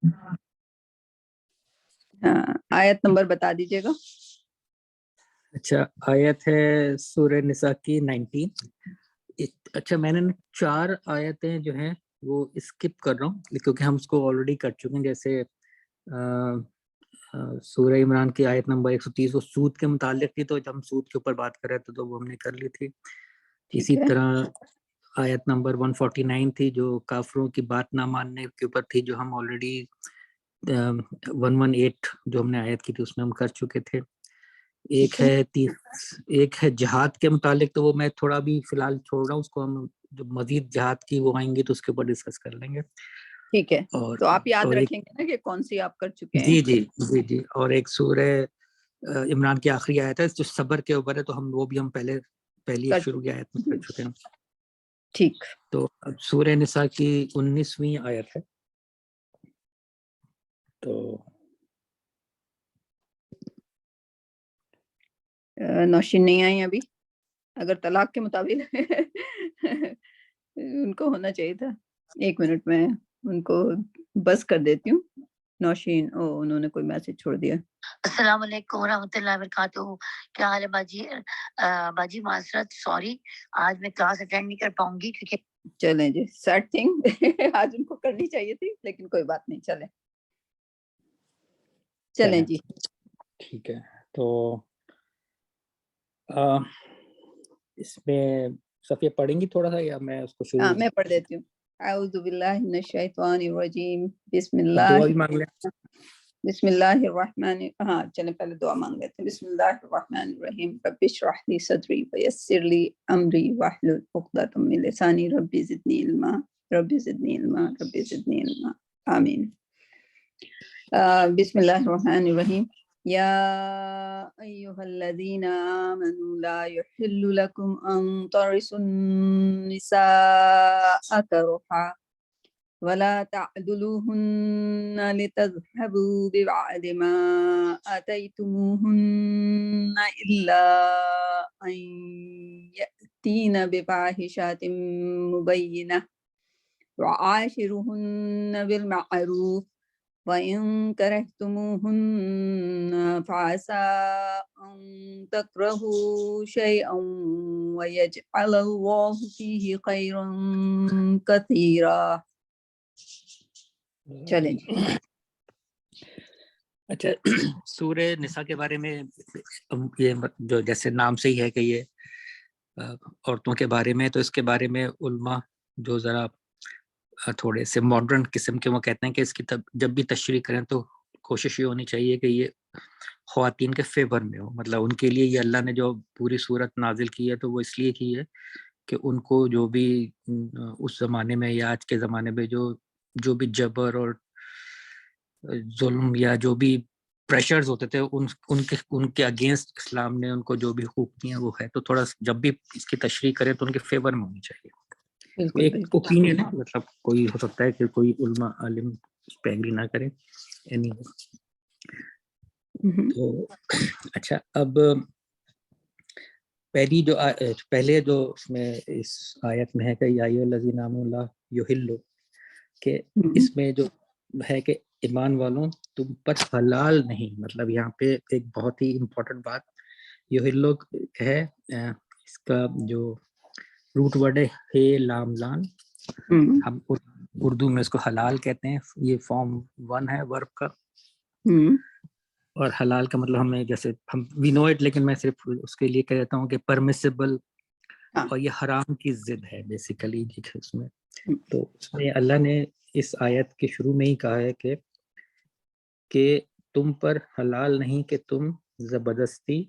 ہاں آیت نمبر بتا دیجیے گا. اچھا آیت ہے سورہ نساء کی 19. اچھا میں نے 4 آیتیں جو ہیں وہ اسکپ کر رہا ہوں کیونکہ ہم اس کو آلریڈی کر چکے ہیں. جیسے سورہ عمران کی آیت نمبر 130 وہ سود کے متعلق تھی، تو جب ہم سود کے اوپر بات کر رہے تھے تو وہ ہم نے کر لی تھی. اسی طرح آیت نمبر 149 تھی جو کافروں کی بات نہ ماننے کے اوپر تھی، جو ہم آلریڈی 118 جو ہم نے آیت کی تھی اس میں ہم کر چکے تھے. ایک ہے جہاد کے متعلق، تو وہ میں تھوڑا بھی فی الحال چھوڑ رہا ہوں، اس کو ہم جو مزید جہاد کی وہ آئیں گے تو اس کے اوپر ڈسکس کر لیں گے. ٹھیک ہے، تو آپ یاد رکھیں گے نا کہ کون سی آپ کر چکے ہیں. جی جی جی جی. اور ایک سورہ عمران کی آخری آیت ہے جو صبر کے اوپر ہے، تو ہم وہ بھی ہم پہلی شروع کی آیت میں کر چکے ہیں. ٹھیک. تو اب سورہ نساء کی 19ویں آیت ہے. تو نوشین نہیں آئی ابھی، اگر طلاق کے مطابق ان کو ہونا چاہیے تھا. 1 منٹ میں ان کو بس کر دیتی ہوں. نوشین انہوں نے کوئی میسج چھوڑ دیا. السلام علیکم ورحمۃ اللہ وبرکاتہ. کیا حال ہے باجی؟ باجی معذرت، سوری آج میں کلاس اٹینڈ نہیں کر پاؤں گی کیونکہ چلیں جی سیڈ تھنگ آج ان کو کرنی چاہیے تھی لیکن کوئی بات نہیں. چلیں جی ٹھیک ہے. تو اس میں صفیہ پڑھیں گی تھوڑا سا یا میں اس کو شروع؟ میں پڑھ دیتی ہوں. اعوذ باللہ من الشیطان الرجیم. بسم دعا بھی مانگ لیں. بسم اللہ الرحمن چلیں پہلے دعا مانگ لیتے ہیں. بسم اللہ الرحمن الرحیم. رب اشرح لی صدری ویسر لی امری واحلل عقدۃ من لسانی رب زدنی علما رب زدنی علما رب زدنی علما. آمین. بسم اللہ الرحمن الرحیم. یا ایھا الذین آمنوا لا یحل لکم ان ترثوا النساء کرہا ولا تعدلوهن لتذهبوا ببعض ما آتيتموهن إلا أن يأتين بفاحشة مبينة وعاشروهن بالمعروف وَإِن كَرِهْتُمُوهُنَّ فَعَسَىٰ أَن تَكْرَهُوا شَيْئًا وَيَجْعَلَ اللَّهُ فِيهِ خَيْرًا كَثِيرًا. چلیں. اچھا سورہ نساء کے بارے میں یہ جو جیسے نام سے ہی ہے کہ یہ عورتوں کے بارے میں، تو اس کے بارے میں علماء جو ذرا تھوڑے سے ماڈرن قسم کے وہ کہتے ہیں کہ اس کی جب بھی تشریح کریں تو کوشش یہ ہونی چاہیے کہ یہ خواتین کے فیور میں ہو. مطلب ان کے لیے یہ اللہ نے جو پوری صورت نازل کی ہے تو وہ اس لیے کی ہے کہ ان کو جو بھی اس زمانے میں یا آج کے زمانے میں جو بھی جبر اور ظلم یا جو بھی پریشرز ہوتے تھے ان کے اگینسٹ اسلام نے ان کو جو بھی حقوق دیے ہیں وہ ہے. تو تھوڑا جب بھی اس کی تشریح کریں تو ان کے فیور میں ہونی چاہیے. ایک اوپینین ہے، مطلب کوئی ہو سکتا ہے کہ کوئی علماء عالم اس پہ ایگری نہ کرے. تو اچھا اب پہلے جو اس میں اس آیت میں ہے کہ یا ایھا الذین آمنوا لا یحل، کہ اس میں جو ہے کہ ایمان والوں تم پر حلال نہیں. مطلب یہاں پہ ایک بہت ہی امپورٹنٹ بات یحل ہے. اس کا جو روٹ ورڈ ہے لام لان، ہم اردو میں اس کو حلال کہتے ہیں. یہ فارم 1 ہے ورب کا. اور حلال کا مطلب ہمیں جیسے ہم وی نو اٹ، لیکن میں صرف اس کے لیے کہتا ہوں کہ پرمیسیبل، اور یہ حرام کی ضد ہے بیسیکلی اس میں. تو اس میں اللہ نے اس آیت کے شروع میں ہی کہا ہے کہ تم پر حلال نہیں کہ تم زبردستی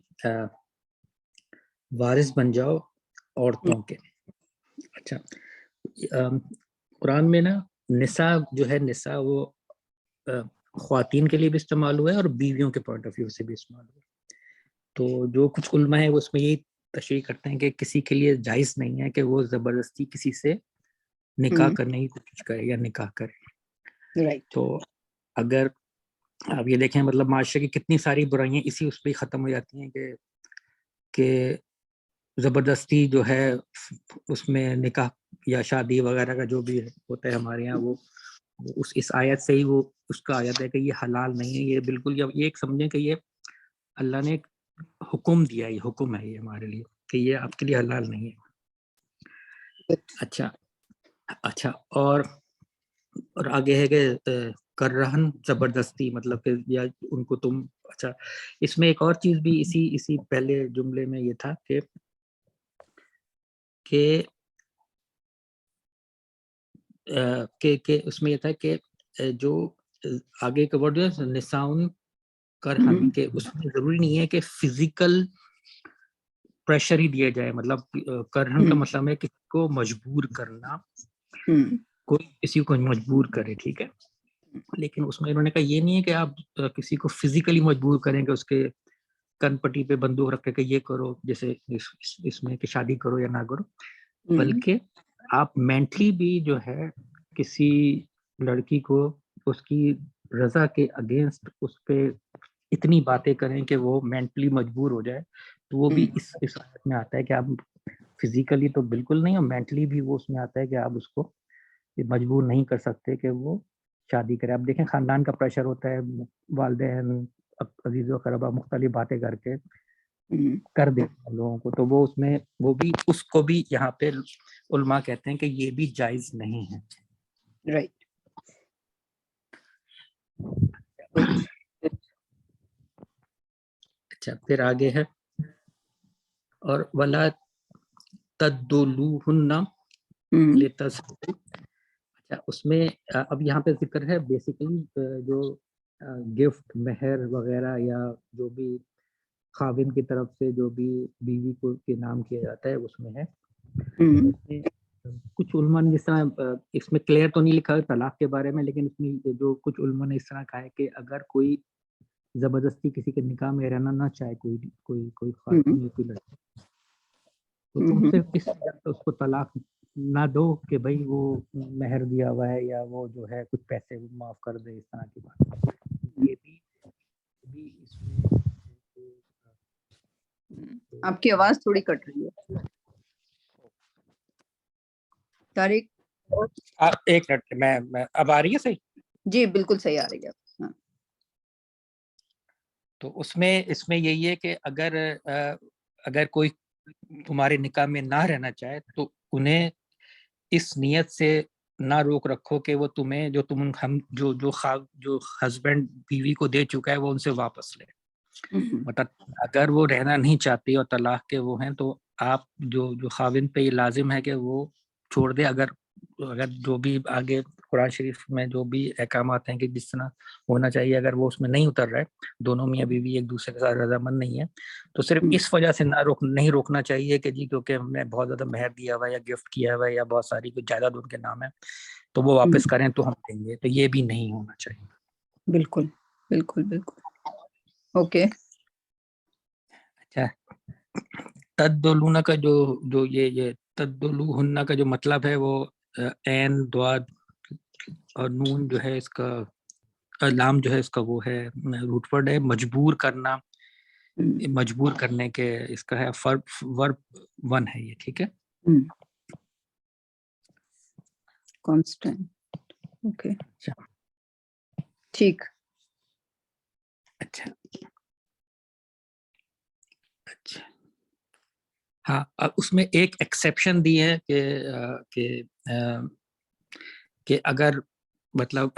وارث بن جاؤ عورتوں کے. اچھا قرآن میں نا نساء جو ہے، نساء وہ خواتین کے لیے بھی استعمال ہوا ہے اور بیویوں کے پوائنٹ آف ویو سے بھی استعمال ہوا ہے. تو جو کچھ علماء ہیں وہ اس میں یہی تشریح کرتے ہیں کہ کسی کے لیے جائز نہیں ہے کہ وہ زبردستی کسی سے نکاح کرنے کی کوشش کرے یا نکاح کرے. تو اگر آپ یہ دیکھیں مطلب معاشرے کی کتنی ساری برائیاں اسی اس پہ ہی ختم ہو جاتی ہیں کہ زبردستی جو ہے اس میں نکاح یا شادی وغیرہ کا جو بھی ہوتا ہے ہمارے یہاں وہ اس آیت سے ہی وہ اس کا آیت ہے کہ یہ حلال نہیں ہے، یہ بالکل یہ ایک سمجھیں کہ یہ اللہ نے ایک حکم دیا، یہ حکم ہے یہ ہمارے لیے کہ یہ آپ کے لیے حلال نہیں ہے. اچھا اور آگے ہے کہ کرہن زبردستی، مطلب کہ یا ان کو تم. اچھا اس میں ایک اور چیز بھی اسی پہلے جملے میں یہ تھا کہ اس میں یہ تھا کہ جو آگے کا ورڈ ہے نساؤن کرہن، کہ اس میں ضروری نہیں ہے کہ فزیکل پریشر ہی دیا جائے، مطلب کرہن کا مطلب ہے کسی کو مجبور کرنا، کوئی کسی کو مجبور کرے، ٹھیک ہے. لیکن اس میں انہوں نے کہا یہ نہیں ہے کہ آپ کسی کو فزیکلی مجبور کریں کہ اس کے کن پٹی پہ بندوق رکھ کے یہ کرو، جیسے اس میں کہ شادی کرو یا نہ کرو، بلکہ آپ مینٹلی بھی جو ہے کسی لڑکی کو اس کی رضا کے اگینسٹ اس پہ اتنی باتیں کریں کہ وہ مینٹلی مجبور ہو جائے، تو وہ بھی اس آیت میں آتا ہے کہ آپ فزیکلی تو بالکل نہیں، اور مینٹلی بھی وہ اس میں آتا ہے کہ آپ اس کو مجبور نہیں کر سکتے کہ وہ شادی کرے. آپ دیکھیں خاندان کا پریشر ہوتا ہے، والدین عزیز و اقربا مختلف باتیں کر کے کر دیتے ہیں لوگوں کو، تو وہ اس میں وہ بھی اس کو بھی یہاں پہ علماء کہتے ہیں کہ یہ بھی جائز نہیں ہے. رائٹ. اچھا پھر آگے ہے اور ولا تدلوہن لتسکروا. اچھا اس میں اب یہاں پہ ذکر ہے بیسیکلی جو گفٹ مہر وغیرہ یا جو بھی خاوند کی طرف سے جو بھی بیوی کو کے نام کیا جاتا ہے اس میں ہے. اس میں کچھ علماء نے جس طرح اس میں کلیئر تو نہیں لکھا ہے طلاق کے بارے میں، لیکن اس میں جو کچھ علماء نے اس طرح کہا ہے کہ اگر کوئی زبردستی کسی کے نکاح میں رہنا نہ چاہے، کوئی خاتون یا کوئی لڑکی، تو تم صرف اس وجہ سے اس کو طلاق نہ دو کہ بھائی وہ مہر دیا ہوا ہے یا وہ جو ہے کچھ پیسے معاف کر دے، اس طرح کی بات. یہ بھی اس میں آپ کی آواز تھوڑی کٹ رہی ہے طارق. ایک منٹ میں اب آ رہی ہے صحیح؟ جی بالکل صحیح آ رہی ہے. تو اس میں یہی ہے کہ اگر کوئی تمہارے نکاح میں نہ رہنا چاہے تو انہیں اس نیت سے نہ روک رکھو کہ وہ تمہیں جو ہسبینڈ بیوی کو دے چکا ہے وہ ان سے واپس لے. مطلب اگر وہ رہنا نہیں چاہتی اور طلاق کے وہ ہیں تو آپ جو خاوند پہ یہ لازم ہے کہ وہ چھوڑ دے. اگر جو بھی آگے قرآن شریف میں جو بھی احکامات ہیں کہ جس طرح ہونا چاہیے، اگر وہ اس میں نہیں اتر رہے، دونوں میاں بیوی ایک دوسرے کے ساتھ رضامند نہیں ہے، تو صرف اس وجہ سے نہیں روکنا چاہیے کہ جی کیونکہ ہم نے بہت زیادہ مہر دیا ہوا ہے یا گفٹ کیا ہوا ہے یا بہت ساری کوئی جائیداد ان کے نام ہے تو وہ واپس کریں تو ہم دیں گے، تو یہ بھی نہیں ہونا چاہیے. بالکل بالکل بالکل. اوکے. اچھا تدلون کا جو یہ تدلوہن کا جو مطلب ہے وہ عین دواد اور نون جو ہے اس کا لام جو ہے اس کا وہ ہے روٹ ورڈ ہے مجبور کرنا، مجبور کرنے کے اس کا ہے ورب 1 ہے یہ، ٹھیک ہے. کانسٹنٹ. اوکے ٹھیک. اچھا ہاں اس میں ایک ایکسیپشن دی ہے کہ اگر مطلب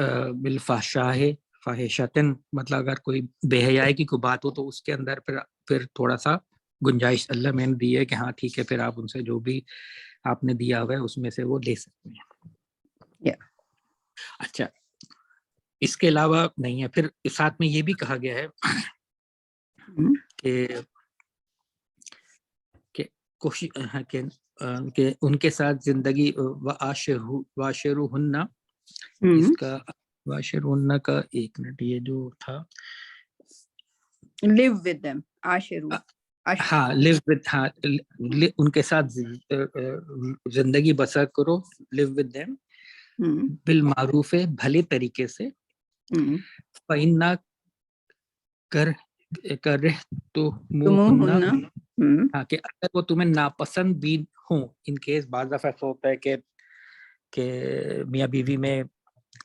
بالفحشاء فاحشۃ، مطلب اگر کوئی بے حیائی کی کوئی بات ہو تو اس کے اندر پھر تھوڑا سا گنجائش اللہ میں نے دی ہے کہ ہاں ٹھیک ہے، پھر آپ ان سے جو بھی آپ نے دیا ہوا ہے اس میں سے وہ لے سکتے ہیں. اچھا اس کے علاوہ نہیں ہے. پھر ساتھ میں یہ بھی کہا گیا ہے کہ ان کے ساتھ زندگی واشروہن، اس کا واشروہن کا ایک منٹ یہ جو تھا live with them عاشرو. ہاں live with، ہاں ان کے ساتھ زندگی بسر کرو، live with them بالمعروف، بھلے طریقے سے. فَإِنَّا كَرِهْتُمُوهُنَّ، ہاں کہ اگر وہ تمہیں ناپسند بھی ہوں، ان کیس بعض دفعہ ایسا ہوتا ہے کہ میاں بیوی میں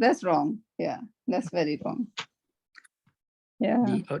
That's wrong. Yeah, that's very wrong. Yeah.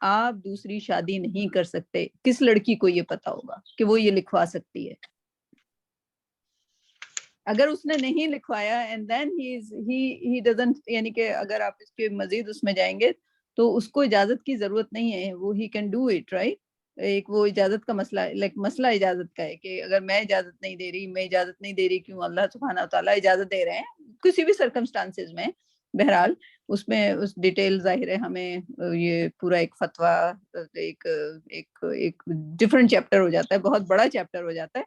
آپ دوسری شادی نہیں کر سکتے. کس لڑکی کو یہ پتا ہوگا کہ وہ یہ لکھوا سکتی ہے؟ اگر اس نے نہیں لکھوایا اینڈ دین ہی ڈزنٹ، یعنی کہ اگر آپ اس کے مزید اس میں جائیں گے تو اس کو اجازت کی ضرورت نہیں ہے، وہ he can do it right. ایک وہ اجازت کا مسئلہ، لائک مسئلہ اجازت کا ہے کہ اگر میں اجازت نہیں دے رہی، میں اجازت نہیں دے رہی، کیوں اللہ سبحانہ تعالیٰ اجازت دے رہے ہیں کسی بھی سرکمسٹانسز میں. بہرحال اس میں اس ڈیٹیل ظاہر ہے ہمیں یہ پورا ایک فتویٰ، ایک ایک ایک ڈفرنٹ چیپٹر ہو جاتا ہے، بہت بڑا چیپٹر ہو جاتا ہے.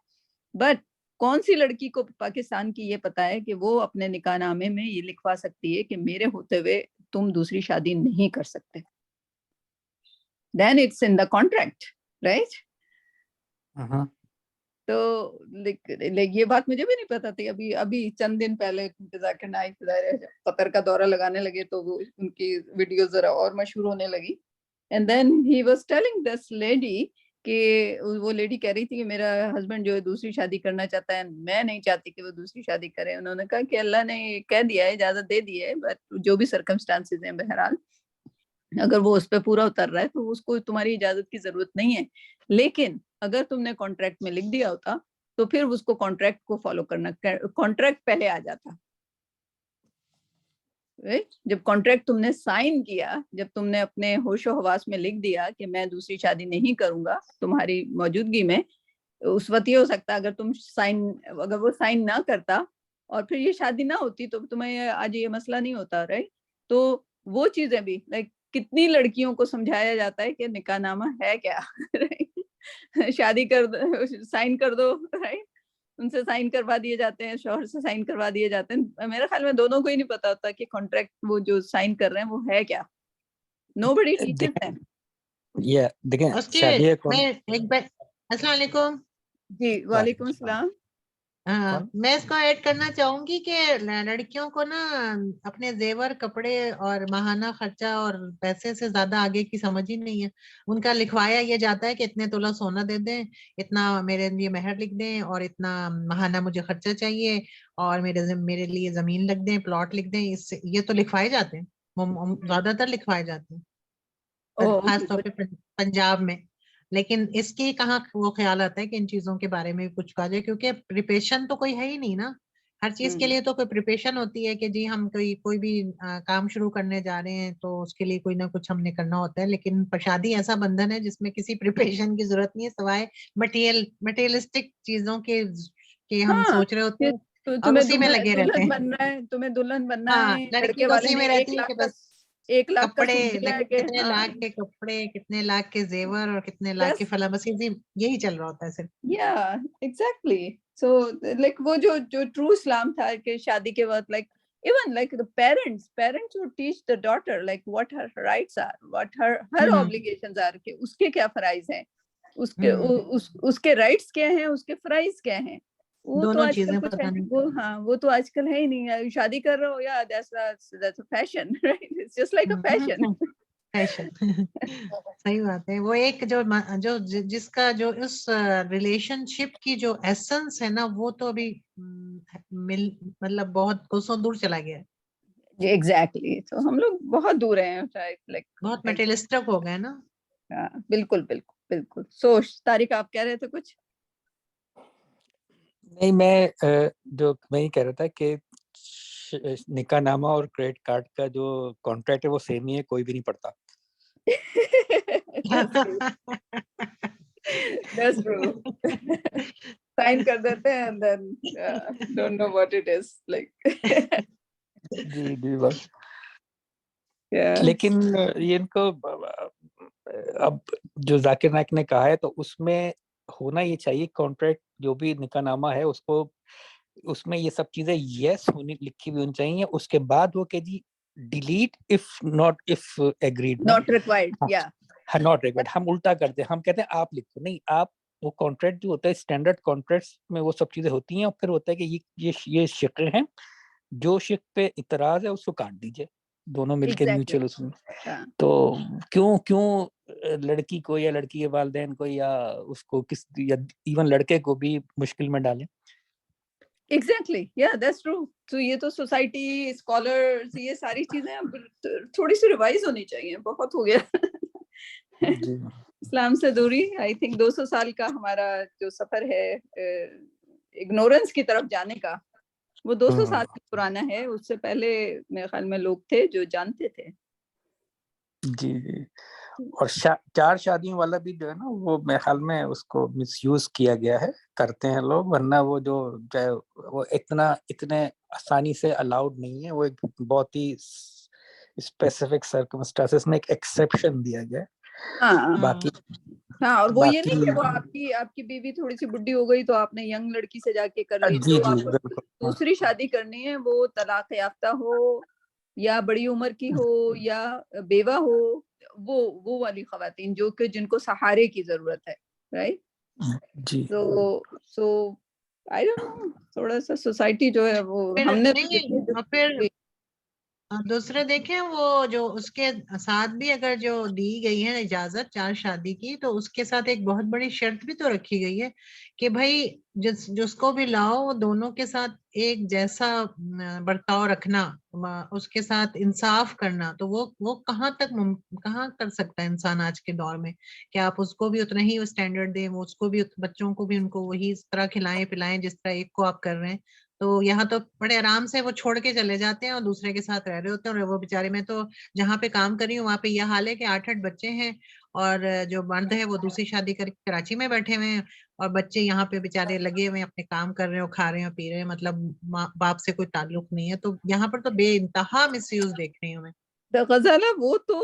بٹ کون سی لڑکی کو پاکستان کی یہ پتا ہے کہ وہ اپنے نکاح نامے میں یہ لکھوا سکتی ہے کہ میرے ہوتے ہوئے تم دوسری شادی نہیں کر سکتے؟ Then it's in the contract right. تو یہ بات مجھے بھی نہیں پتا تھی. ابھی چند دن پہلے ذاکر نائک قطر کا دورہ لگانے لگے تو وہ ان کی ویڈیو ذرا اور مشہور ہونے لگی. And then he was telling this lady کہ وہ لیڈی کہہ رہی تھی کہ میرا ہسبینڈ جو ہے دوسری شادی کرنا چاہتا ہے، میں نہیں چاہتی کہ وہ دوسری شادی کرے. انہوں نے کہا کہ اللہ نے کہہ دیا ہے، اجازت دے دی ہے، بٹ جو بھی سرکمسٹانسز ہیں بہرحال اگر وہ اس پہ پورا اتر رہا ہے تو اس کو تمہاری اجازت کی ضرورت نہیں ہے. لیکن اگر تم نے کانٹریکٹ میں لکھ دیا ہوتا تو پھر اس کو کانٹریکٹ کو فالو کرنا، کانٹریکٹ پہلے آ جاتا. جب کانٹریکٹ تم نے سائن کیا، جب تم نے اپنے ہوش و حواس میں لکھ دیا کہ میں دوسری شادی نہیں کروں گا تمہاری موجودگی میں، اس وقت یہ ہو سکتا اگر وہ سائن نہ کرتا اور پھر یہ شادی نہ ہوتی تو تمہیں آج یہ مسئلہ نہیں ہوتا رائٹ. تو وہ چیزیں بھی لائک کتنی لڑکیوں کو سمجھایا جاتا ہے کہ نکاح نامہ ہے کیا، شادی کر دو، سائن کر دو رائٹ. ان سے سائن کروا دیے جاتے ہیں، شوہر سے سائن کروا دیے جاتے ہیں. میرے خیال میں دونوں کو ہی نہیں پتا ہوتا کہ کانٹریکٹ وہ جو سائن کر رہے ہیں وہ ہے کیا. Nobody teaches them. دیکھیں میں ایک بار السلام علیکم. جی وعلیکم السلام. میں اس کو ایڈ کرنا چاہوں گی کہ لڑکیوں کو نا اپنے زیور، کپڑے اور ماہانہ خرچہ اور پیسے سے زیادہ آگے کی سمجھ ہی نہیں ہے. ان کا لکھوایا یہ جاتا ہے کہ اتنے تولہ سونا دے دیں، اتنا میرے لیے مہر لکھ دیں، اور اتنا ماہانہ مجھے خرچہ چاہیے، اور میرے لیے زمین لکھ دیں، پلاٹ لکھ دیں. اس سے یہ تو لکھوائے جاتے ہیں، زیادہ تر لکھوائے جاتے ہیں خاص طور پہ پنجاب میں. لیکن اس کی کہاں وہ خیال آتا ہے کہ ان چیزوں کے بارے میں کچھ کہا جائے، کیونکہ پریپریشن تو کوئی ہے ہی نہیں نا. ہر چیز کے لیے تو کوئی پریپریشن ہوتی ہے کہ جی ہم کوئی بھی کام شروع کرنے جا رہے ہیں تو اس کے لیے کوئی نہ کچھ ہم نے کرنا ہوتا ہے. لیکن شادی ایسا بندھن ہے جس میں کسی پریپریشن کی ضرورت نہیں ہے سوائے مٹیریلسٹک چیزوں کے ہم سوچ رہے ہوتے ہیں اور اسی میں لگے رہتے ہیں. تمہیں دلہن بننا ہے، لڑکی لڑکے تو والے اسی نے میں رہتی ہے کہ بس 1 لاکھ کا کپڑے، سوٹ دیا کہ کتنے لاکھ کے کپڑے، کتنے لاکھ کے زیور اور کتنے لاکھ کے فلاں، بس یہی چل رہا ہوتا ہے صرف. Yeah, exactly. So like وہ جو ٹرو اسلام تھا کہ شادی کے وقت like even like the parents would teach the daughter like what her rights are, what her obligations are, کہ اس کے کیا فرائض ہیں، اس کے رائٹس کیا ہیں، اس کے فرائض کیا ہیں. وہ تو آج کل کچھ ہے وہ تو آج کل ہے ہی نہیں. شادی کر رہے ہو یا that's a fashion, right? It's just like a fashion. صحیح بات ہے. وہ ایک جو جس کا جو اس ریلیشن شپ کی جو ایسنس ہے نا وہ تو ابھی مطلب بہت کوسوں دور چلا گیا ہے. ایگزیکٹلی. تو ہم لوگ بہت دور ہیں، بہت میٹریلسٹک ہو گئے نا. بالکل بالکل بالکل. سوچ طارق آپ کہہ رہے تھے کچھ؟ نہیں، میں یہ کہہ رہا تھا کہ نکاح نامہ اور کریڈٹ کارڈ کا جو کانٹریکٹ ہے وہ سیم ہی ہے، کوئی بھی نہیں پڑھتا. That's true. Sign کر دیتے ہیں and then don't know what it is like. جی بس. لیکن یہ ان کو اب جو ذاکر نائک نے کہا ہے تو اس میں ہونا یہ چاہیے کانٹریکٹ جو بھی نکاح نامہ ہے اس میں یہ سب چیزیں یس لکھی ہوئی ہونی چاہیے. اس کے بعد وہ کہ جی delete if agreed not required. not required. ہم الٹا کرتے ہیں، ہم کہتے ہیں آپ لکھو. نہیں، آپ وہ کانٹریکٹ جو ہوتا ہے اسٹینڈرڈ کانٹریکٹس میں وہ سب چیزیں ہوتی ہیں، اور پھر ہوتا ہے کہ یہ شقیں ہیں، جو شق پہ اعتراض ہے اس کو کاٹ دیجئے دونوں مل کے میوچل اس میں. تو کیوں لڑکی کو یا لڑکی کے والدین کو یا اس کو یا ایون لڑکے کو بھی مشکل میں ڈالیں. Exactly that's true. تو یہ تو سوسائٹی، اسکالرز، یہ ساری چیزیں تھوڑی سی ریوائز ہونی چاہیے. بہت ہو گیا جی اسلام سے دوری آئی تھنک 200 سال کا ہمارا جو سفر ہے اگنورنس کی طرف جانے کا، وہ 200 سال پرانا ہے. اس سے پہلے میرے خیال میں لوگ تھے جو جانتے تھے. جی جی. اور 4 شادیوں والا بھی جو ہے نا وہ میرے خیال میں اس کو مس یوز کیا گیا ہے، کرتے ہیں لوگ، ورنہ وہ جو وہ اتنے آسانی سے الاؤڈ نہیں ہے. وہ ایک بہت ہی اسپیسیفک سرکمسٹانسز میں ایک ایکسیپشن دیا گیا. باقی ہاں، اور وہ یہ نہیں کہ وہ آپ کی بیوی تھوڑی سی بڈھی ہو گئی تو آپ نے ینگ لڑکی سے جا کے کر لی. جی جو جی آپ کو بالکل. دوسری شادی کرنی ہے وہ طلاق یافتہ ہو یا بڑی عمر کی ہو یا بیوہ ہو، وہ والی خواتین جو کہ جن کو سہارے کی ضرورت ہے، right. G so I don't know, تھوڑا سا سوسائٹی جو ہے وہ ہم نے پھر دوسرے دیکھیں وہ جو اس کے ساتھ بھی اگر جو دی گئی ہے اجازت 4 شادی کی، تو اس کے ساتھ ایک بہت بڑی شرط بھی تو رکھی گئی ہے کہ بھائی جس کو بھی لاؤ وہ دونوں کے ساتھ ایک جیسا برتاؤ رکھنا، اس کے ساتھ انصاف کرنا. تو وہ کہاں کر سکتا ہے انسان آج کے دور میں کہ آپ اس کو بھی اتنا ہی اسٹینڈرڈ دیں، وہ اس کو بھی، بچوں کو بھی ان کو وہی اس طرح کھلائیں پلائیں جس طرح ایک کو آپ کر رہے ہیں. تو یہاں تو بڑے آرام سے وہ چھوڑ کے چلے جاتے ہیں اور دوسرے کے ساتھ رہ رہے ہوتے ہیں. اور وہ بیچارے، میں تو جہاں پہ کام کر رہی ہوں وہاں پہ یہ حال ہے کہ 8 بچے ہیں، اور جو مرد ہے وہ دوسری شادی کر کے کراچی میں بیٹھے ہوئے ہیں، اور بچے یہاں پہ بیچارے لگے ہوئے ہیں اپنے کام کر رہے ہیں، کھا رہے ہیں پی رہے ہیں، مطلب ماں باپ سے کوئی تعلق نہیں ہے. تو یہاں پر تو بے انتہا مس یوز دیکھ رہی ہوں میں. غزالہ وہ تو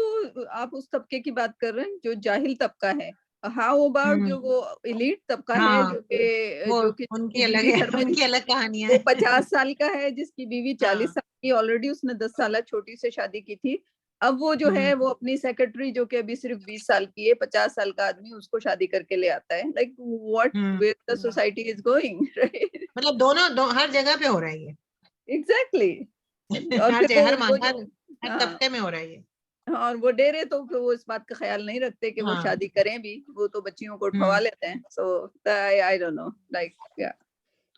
آپ اس طبقے کی بات کر رہے ہیں جو جاہل طبقہ ہے. ہاؤ اباؤٹ جو وہ ایلیٹ طبقہ ہے جو کہ ان کی الگ کہانیاں ہیں. 50 سال کا ہے، جس کی بیوی 40 سال کی، آلریڈی اس نے 10 سالہ چھوٹی سے شادی کی تھی. اب وہ جو ہے وہ اپنی سیکرٹری جو کہ ابھی صرف 20 سال کی ہے، 50 سال کا آدمی اس کو شادی کر کے لے آتا ہے. Like what where the society is going, مطلب دونوں ہر جگہ پہ ہو رہا ہے یہ. ایگزیکٹلی. ہر طبقے میں ہو رہا ہے یہ. اور وہ ڈیرے تو وہ اس بات کا خیال نہیں رکھتے کہ وہ شادی کریں بھی، وہ تو بچیوں کو اٹھوا لیتے ہیں. سو آئی ڈونٹ نو، لائک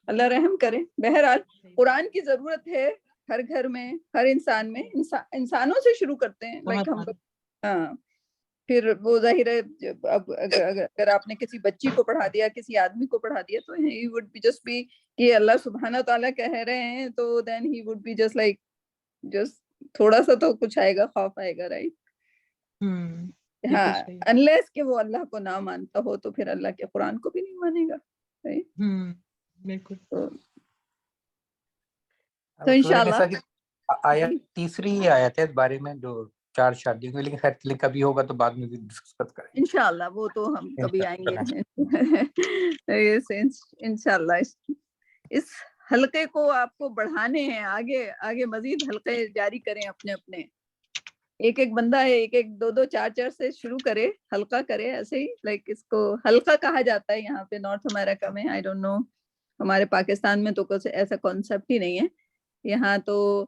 اللہ رحم کرے. بہرحال قرآن کی ضرورت ہے ہر گھر میں، ہر انسان میں. انسانوں سے شروع کرتے ہیں، لائک ہم ہاں. پھر وہ ظاہر ہے اب اگر آپ نے کسی بچی کو پڑھا دیا، کسی آدمی کو پڑھا دیا، تو he would be just be کہ اللہ سبحانہ تعالیٰ کہہ رہے ہیں، تو then he would be just like just تھوڑا سا تو کچھ آئے گا، خوف آئے گا، رائٹ. ہاں، انلیس کہ وہ اللہ کو نہ مانتا ہو تو پھر اللہ کے قرآن کو بھی نہیں مانے گا. بالکل. تو انشاءاللہ آیت تیسری آیت ہے اس بارے میں جو 4 شادیوں کی، لیکن خیر کبھی ہوگا تو بعد میں بھی ڈسکس کریں گے انشاءاللہ. وہ تو ہم کبھی آئیں گے انشاءاللہ. اس حلقے کو آپ کو بڑھانے ہیں، آگے مزید حلقے جاری کریں اپنے اپنے. ایک بندہ ہے، ایک 2 4 سے شروع کرے، حلقہ کرے ایسے ہی. لائک اس کو حلقہ کہا جاتا ہے یہاں پہ نارتھ امریکہ میں. آئی ڈونٹ نو، ہمارے پاکستان میں تو ایسا کانسیپٹ ہی نہیں ہے. یہاں تو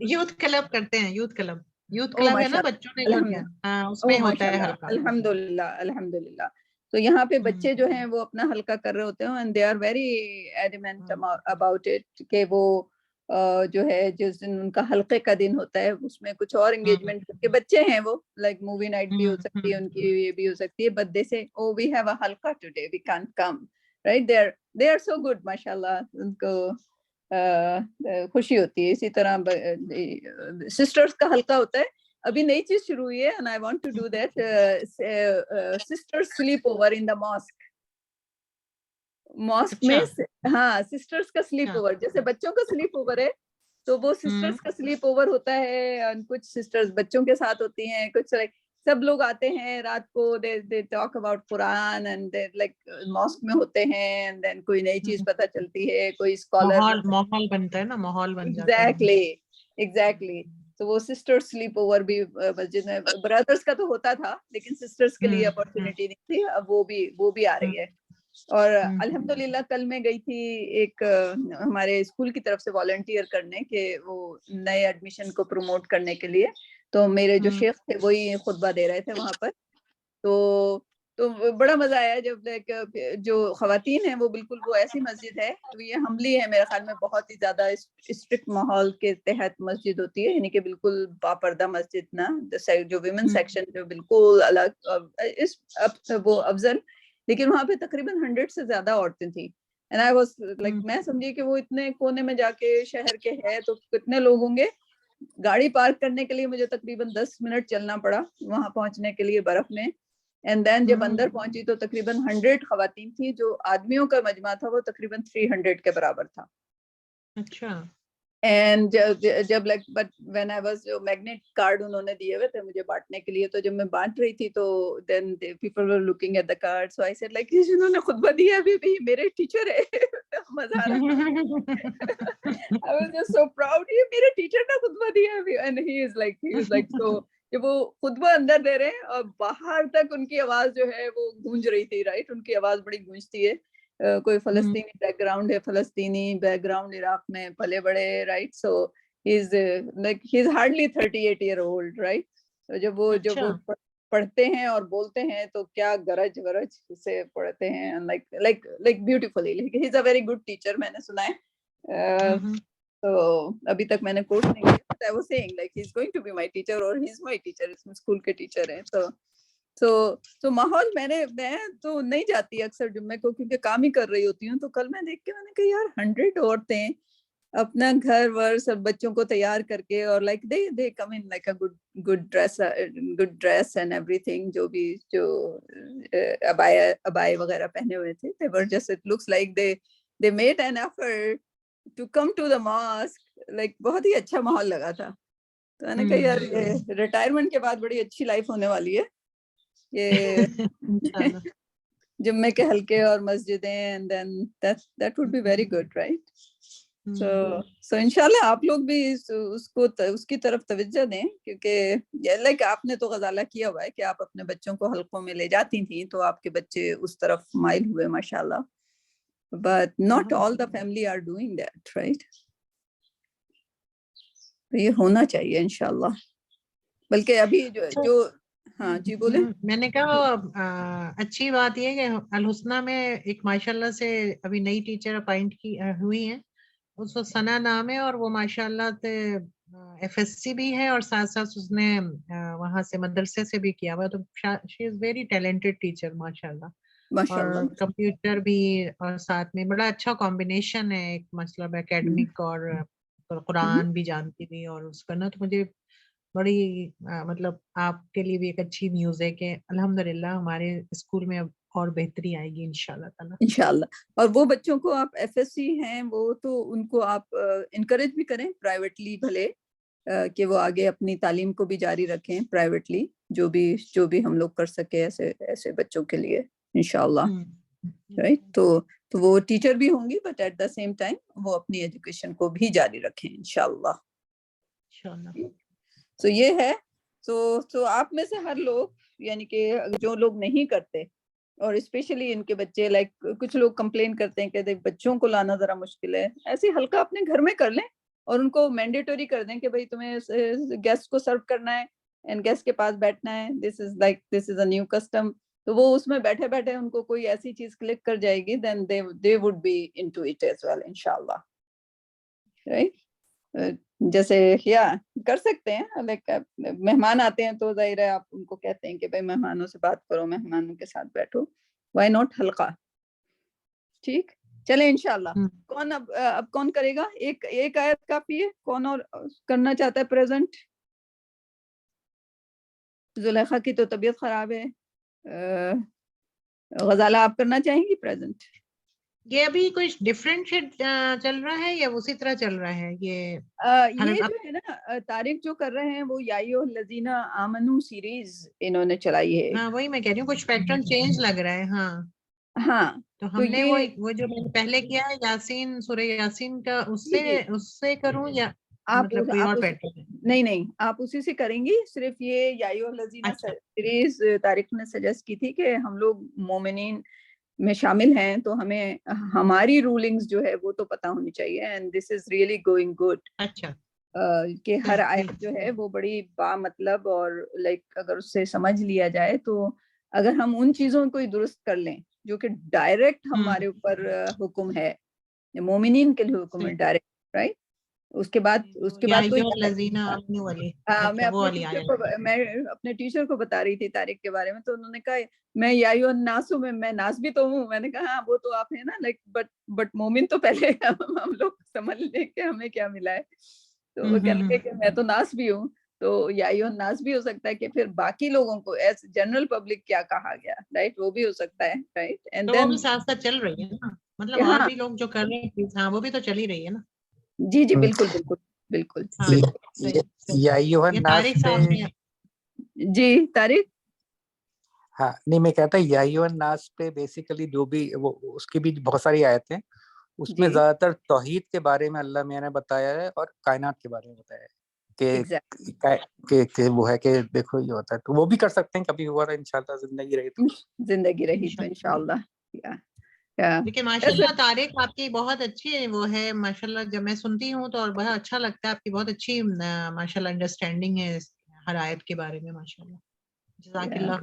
یوتھ کلب کرتے ہیں. یوتھ کلب ہے نا بچوں نے جو کیا، اس میں ہوتا ہے حلقہ. الحمدللہ. تو یہاں پہ بچے جو ہیں وہ اپنا حلقہ کر رہے ہوتے ہیں، and they are very adamant about it کہ وہ جو ہے جس دن ان کا حلقے کا دن ہوتا ہے اس میں کچھ اور انگیجمنٹ کے بچے ہیں، وہ لائک مووی نائٹ بھی ہو سکتی ہے ان کی، یہ بھی ہو سکتی ہے. بٹ دے سے oh we have a حلقہ today, we can't come, right. they are so good, ماشاءاللہ. ان کو خوشی ہوتی ہے. اسی طرح سسٹرز کا حلقہ ہوتا ہے. ابھی نئی چیز شروع ہوئی ہے and I want to do that. Sisters sleep over in the mosque میں. ہاں، سسٹرز کا سلیپ اوور، جیسے بچوں کا سلیپ اوور ہے تو وہ سسٹرز کا سلیپ اوور ہوتا ہے. کچھ سسٹرز بچوں کے ساتھ ہوتی ہیں، کچھ سب لوگ آتے ہیں رات کو. they talk about Quran and they like mosque میں ہوتے ہیں. and then کوئی نئی چیز پتہ چلتی ہے، کوئی اسکالر، ماحول بنتا ہے نا، ماحول بن جاتا ہے. ایگزیکٹلی. تو وہ سسٹر سلیپ اوور بھی مسجد میں، برادرز کا تو ہوتا تھا لیکن سسٹرز کے لیے اپرچونٹی نہیں تھی. اب وہ بھی آ رہی ہے. اور الحمدللہ کل میں گئی تھی ایک ہمارے اسکول کی طرف سے والنٹیئر کرنے کہ وہ نئے ایڈمیشن کو پروموٹ کرنے کے لیے. تو میرے جو شیخ تھے وہی خطبہ دے رہے تھے وہاں پر. تو تو بڑا مزہ آیا جب لائک جو خواتین ہیں وہ بالکل وہ ایسی مسجد ہے, تو یہ حملی ہے میرے خیال میں, بہت ہی زیادہ اسٹرکٹ ماحول کے تحت مسجد ہوتی ہے, یعنی کہ بالکل باپردہ مسجد نا, جو ویمن سیکشن جو بالکل الگ وہ افضل, لیکن وہاں پہ تقریباً 100 سے زیادہ عورتیں تھیں. And I was like, میں سمجھی کہ وہ اتنے کونے میں جا کے شہر کے ہے تو کتنے لوگ ہوں گے. گاڑی پارک کرنے کے لیے مجھے تقریباً 10 منٹ چلنا پڑا وہاں پہنچنے کے لیے برف میں. اینڈ دین جب اندر پہنچی تو تقریباً 100 خواتین تھیں, جو آدمیوں کا مجمع تھا وہ تقریباً 300 کے برابر تھا. اچھا. اینڈ جب like but when I was, جو میگنیٹ کارڈ انہوں نے دیے ہوئے تھے مجھے بانٹنے کے لیے, تو جب میں بانٹ رہی تھی تو then people were looking at the card, so I said like جنہوں نے خطبہ دیا ابھی بھی میرے ٹیچر ہے. مزہ آ رہا تھا. I was just so proud, یہ میرے ٹیچر نے خطبہ دیا ابھی. And he is like so, کہ وہ خطبہ اندر دے رہے ہیں اور باہر تک ان کی آواز جو ہے وہ گونج رہی تھی, رائٹ, ان کی آواز بڑی گونجتی ہے. کوئی فلسطینی بیک گراؤنڈ ہے, فلسطینی بیک گراؤنڈ عراق میں پلے بڑے, right, so he is hardly 38 year old, right. جب وہ پڑھتے ہیں اور بولتے ہیں تو کیا گرج ورج سے پڑھتے ہیں, like beautifully. He is a very good teacher, میں نے سنا ہے. تو ابھی تک میں نے کورس نہیں کیا, but I was saying like he's going to be my teacher or he's my teacher, اس میں اسکول کے ٹیچر ہیں. تو ماحول میں تو نہیں جاتی اکثر جمعے کو کیونکہ کام ہی کر رہی ہوتی ہوں. تو کل میں دیکھ کے میں نے کہا یار 100 عورتیں اپنا گھر ور سب بچوں کو تیار کر کے, اور like they come in like a good dress and everything, جو ابائے وغیرہ پہنے ہوئے تھے, they were just, it looks like they made an effort to come to the mosque, like بہت ہی اچھا ماحول لگا تھا. تو میں نے کہا یار یہ ریٹائرمنٹ کے بعد بڑی اچھی لائف ہونے والی ہے یہ جمعے کے حلقے اور مسجدیں, and then that would be very good, right? So انشاءاللہ آپ لوگ بھی اس کی طرف توجہ دیں, کیونکہ لائک آپ نے تو غزالہ کیا ہوا ہے کہ آپ اپنے بچوں کو حلقوں میں لے جاتی تھیں تو آپ کے بچے اس طرف مائل ہوئے ماشاءاللہ, but not all the family are doing that, right? یہ ہونا چاہیے انشاءاللہ. بلکہ ابھی جو ہاں جی بولیں. میں نے کہا اچھی بات یہ کہ الحسنہ میں ایک ماشاءاللہ سے ابھی نئی ٹیچر اپائنٹ کی ہوئی ہیں, اس کو ثنا نام ہے, اور وہ ماشاءاللہ سے FSC بھی ہے اور ساتھ ساتھ اس نے وہاں سے مدرسے سے بھی کیا ہوا. تو شی از ویری ٹیلنٹڈ ٹیچر ماشاءاللہ, اور کمپیوٹر بھی, اور ساتھ میں بڑا اچھا کمبینیشن ہے ایک مطلب اکیڈمک اور قرآن بھی جانتی بھی, اور اس کا نا تو مجھے بڑی مطلب آپ کے لیے بھی ایک اچھی نیوز ہے کہ الحمدللہ ہمارے اسکول میں اب اور بہتری آئے گی انشاءاللہ تعالیٰ. انشاءاللہ. اور وہ بچوں کو آپ FSC ہیں وہ تو ان کو آپ انکریج بھی کریں پرائیویٹلی بھلے, کہ وہ آگے اپنی تعلیم کو بھی جاری رکھیں پرائیویٹلی, جو بھی ہم لوگ کر سکے ایسے بچوں کے لیے انشاءاللہ, رائٹ. تو وہ ٹیچر بھی ہوں گی, but at the same time وہ اپنی ایجوکیشن کو بھی جاری رکھیں انشاءاللہ. تو یہ ہے. تو آپ میں سے ہر لوگ, یعنی کہ جو لوگ نہیں کرتے, اور اسپیشلی ان کے بچے, لائک کچھ لوگ کمپلین کرتے ہیں کہ دیکھ بچوں کو لانا ذرا مشکل ہے, ایسی حلقہ اپنے گھر میں کر لیں اور ان کو مینڈیٹوری کر دیں کہ بھائی تمہیں گیسٹ کو سرو کرنا ہے اینڈ گیسٹ کے پاس بیٹھنا ہے. دس از اے نیو کسٹم. تو وہ اس میں بیٹھے بیٹھے ان کو کوئی ایسی چیز کلک کر جائے گی, دین they would be into it as well انشاءاللہ, رائٹ. جیسے کر سکتے ہیں, لائک مہمان آتے ہیں تو ظاہر ہے آپ ان کو کہتے ہیں کہ بھائی مہمانوں سے بات کرو, مہمانوں کے ساتھ بیٹھو, وائی ناٹ حلقہ. ٹھیک, چلیں انشاءاللہ. کون اب کون کرے گا؟ ایک آیت کافی ہے. کون اور کرنا چاہتا ہے پریزنٹ؟ زلیخا کی تو طبیعت خراب ہے. غزالہ آپ کرنا چاہیں گی پریزنٹ؟ یہ ابھی کچھ ڈفرینٹ چل رہا ہے یا اسی طرح چل رہا ہے؟ یہ جو ہے نا طارق جو کر رہے ہیں وہ یا ایھا الذین آمنو سیریز انہوں نے چلائی ہے. ہاں وہی میں کہہ رہی ہوں, کچھ پیٹرن چینج لگ رہا ہے. ہاں تو ہم نے وہ جو میں نے پہلے کیا ہے یاسین, سورہ یاسین کا, اس سے کروں یا مطلب کوئی اور پیٹرن؟ نہیں آپ اسی سے کریں گی. صرف یہ یا ایھا الذین سیریز طارق نے سجیسٹ کی تھی کہ ہم لوگ مومنین میں شامل ہیں تو ہمیں ہماری رولنگز جو ہے وہ تو پتہ ہونی چاہیے. And this is really going good. اچھا, کہ ہر آیت جو ہے وہ بڑی با مطلب, اور لائک اگر اس سے سمجھ لیا جائے تو اگر ہم ان چیزوں کو ہی درست کر لیں جو کہ ڈائریکٹ ہمارے اوپر حکم ہے، مومنین کے لیے حکم ہے ڈائریکٹ، رائٹ. اس کے بعد میں اپنے ٹیچر کو بتا رہی تھی طارق کے بارے میں، تو انہوں نے کہا میں یایو الناسو میں ناس بھی تو ہوں. میں نے کہا ہاں وہ تو آپ ہیں نا، لائک بٹ مومن تو پہلے ہم لوگ سمجھ لیں کہ ہمیں کیا ملا ہے. تو وہ کہنے لگے کہ میں تو ناس بھی ہوں. تو یایو الناس بھی ہو سکتا ہے کہ پھر باقی لوگوں کو ایز جنرل پبلک کیا کہا گیا، رائٹ، وہ بھی ہو سکتا ہے، رائٹ. اینڈ دین ساتھ ساتھ چل رہی ہے نا، مطلب اور بھی لوگ جو کر رہے ہیں ہاں وہ بھی تو چل ہی رہی ہے نا. جی جی بالکل بالکل بالکل. جی طارق. ہاں نہیں میں کہتا یا ایھا الناس پہ بیسیکلی جو بھی وہ اس کی بھی بہت ساری آیتیں ہیں، اس میں زیادہ تر توحید کے بارے میں اللہ میاں نے بتایا ہے اور کائنات کے بارے میں بتایا ہے کہ وہ ہے کہ دیکھو یہ ہوتا ہے، تو وہ بھی کر سکتے ہیں کبھی ہوا رہا انشاءاللہ زندگی رہی تو انشاءاللہ. لیکن ماشاءاللہ طارق آپ کی بہت اچھی وہ ہے ماشاءاللہ، جب میں سنتی ہوں تو بہت اچھا لگتا ہے، آپ کی بہت اچھی ماشاءاللہ انڈرسٹینڈنگ ہے ہر آیت کے بارے میں ماشاءاللہ.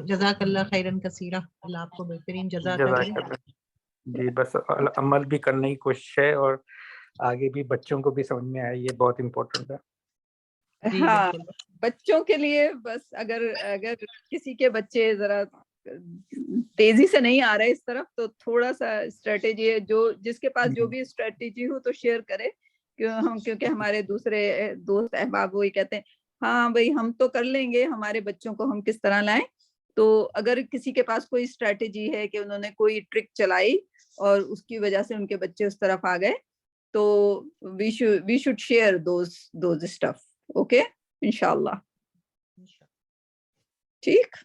جزاک اللہ خیرن کثیرہ، اللہ آپ کو بہترین جزا کرے. جی بس عمل بھی کرنے کی کوشش ہے اور آگے بھی بچوں کو بھی سمجھ میں آئے، یہ بہت امپورٹنٹ ہے. ہاں بچوں کے لیے بس اگر کسی کے بچے ذرا تیزی سے نہیں آ رہے اس طرف، تو تھوڑا سا اسٹریٹجی ہے، جو جس کے پاس جو بھی اسٹریٹجی ہو تو شیئر کرے. کیونکہ ہمارے دوسرے دوست احباب وہی کہتے ہیں ہاں بھائی ہم تو کر لیں گے، ہمارے بچوں کو ہم کس طرح لائیں. تو اگر کسی کے پاس کوئی اسٹریٹجی ہے کہ انہوں نے کوئی ٹرک چلائی اور اس کی وجہ سے ان کے بچے اس طرف آ گئے، تو we should share those stuff. Okay انشاءاللہ. ٹھیک